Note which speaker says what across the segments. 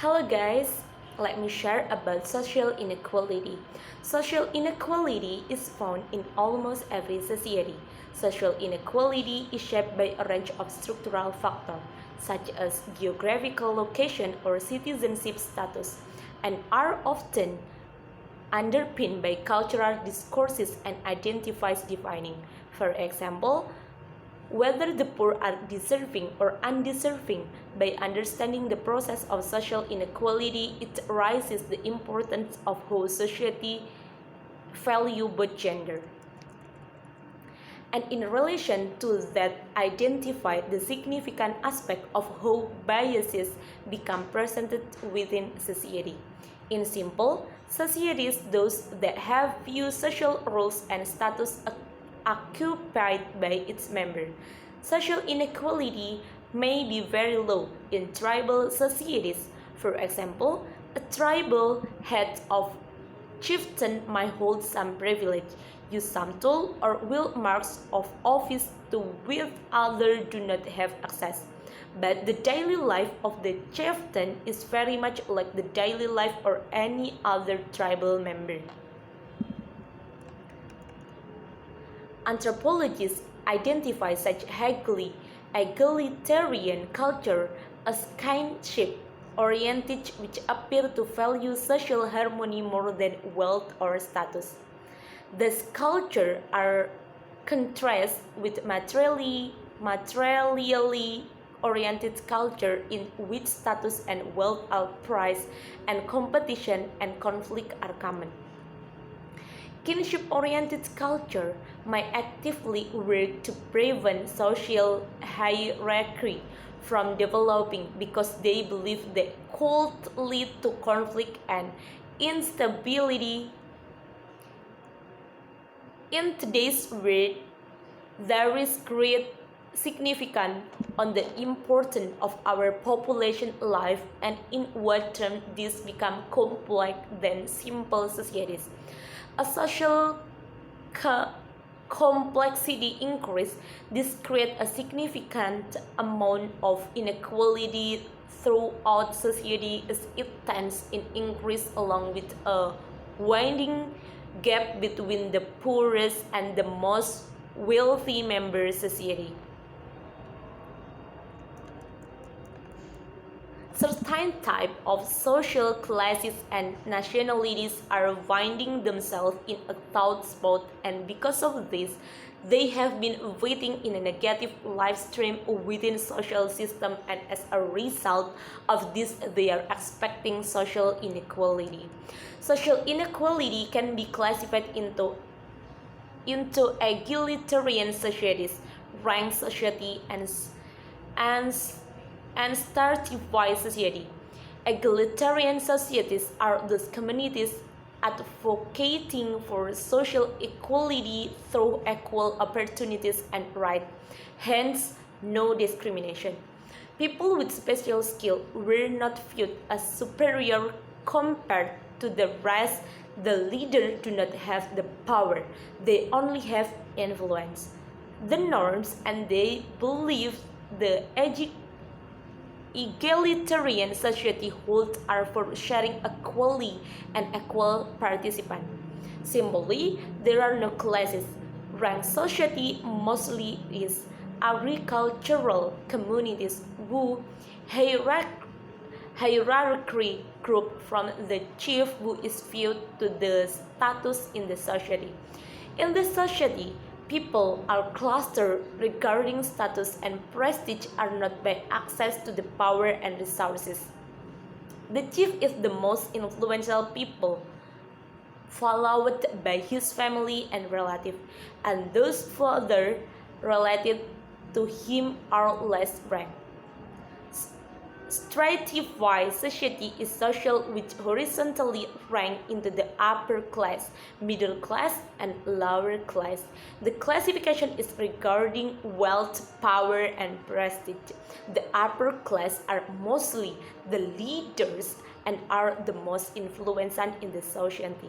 Speaker 1: Hello guys, let me share about social inequality. Social inequality is found in almost every society. Social inequality is shaped by a range of structural factors such as geographical location or citizenship status and are often underpinned by cultural discourses and identifies defining. For example, whether the poor are deserving or undeserving. By understanding the process of social inequality, it raises the importance of how society value both gender. And in relation to that, identify the significant aspect of how biases become presented within society. In simple, societies those that have few social roles and status occupied by its members. Social inequality may be very low in tribal societies. For example, a tribal head of chieftain might hold some privilege, use some tool, or wield marks of office to which others do not have access. But the daily life of the chieftain is very much like the daily life of any other tribal member. Anthropologists identify such egalitarian culture as kinship oriented which appear to value social harmony more than wealth or status. These cultures are contrast with materially oriented culture in which status and wealth are prized and competition and conflict are common. Kinship-oriented culture might actively work to prevent social hierarchy from developing because they believe that could lead to conflict and instability. In today's world, there is great significance on the importance of our population life and in what terms this become complex than simple societies. A social complexity increase, this creates a significant amount of inequality throughout society as it tends in increase along with a widening gap between the poorest and the most wealthy member society. Certain type of social classes and nationalities are finding themselves in a thought spot, and because of this, they have been waiting in a negative live stream within social system, and as a result of this, they are expecting social inequality. Social inequality can be classified into egalitarian societies, ranked society, and stratified society. Egalitarian societies are those communities advocating for social equality through equal opportunities and rights, hence no discrimination. People with special skill were not viewed as superior compared to the rest. The leaders do not have the power, they only have influence. The norms and they believe the egalitarian society holds are for sharing equally and equal participant. Simply, there are no classes. Ranked society mostly is agricultural communities who hierarchy group from the chief who is viewed to the status in the society. In the society, people are clustered regarding status and prestige are not by access to the power and resources. The chief is the most influential people, followed by his family and relatives, and those further related to him are less ranked. Stratified society is social which horizontally rank into the upper class, middle class, and lower class. The classification is regarding wealth, power, and prestige. The upper class are mostly the leaders and are the most influential in the society.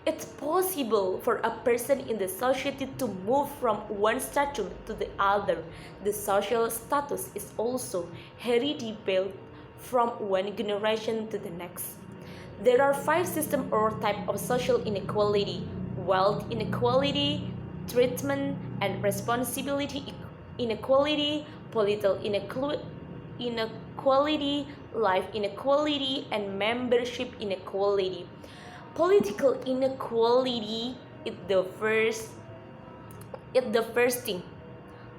Speaker 1: It's possible for a person in the society to move from one status to the other. The social status is also hereditary from one generation to the next. There are five systems or types of social inequality: wealth inequality, treatment and responsibility inequality, political inequality, life inequality, and membership inequality. Political inequality is the first thing.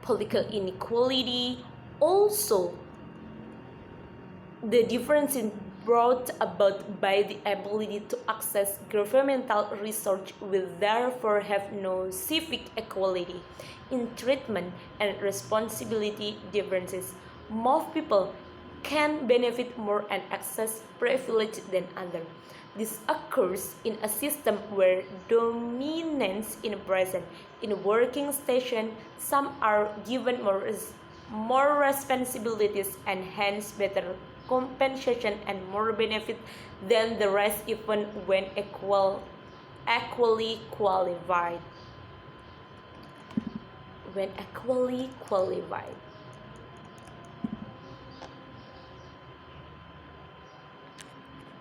Speaker 1: Political inequality also the difference in brought about by the ability to access governmental research will therefore have no civic equality in treatment and responsibility differences. Most people can benefit more and access privilege than others. This occurs in a system where dominance is present. In a working station, some are given more responsibilities and hence better compensation and more benefit than the rest even when equally qualified.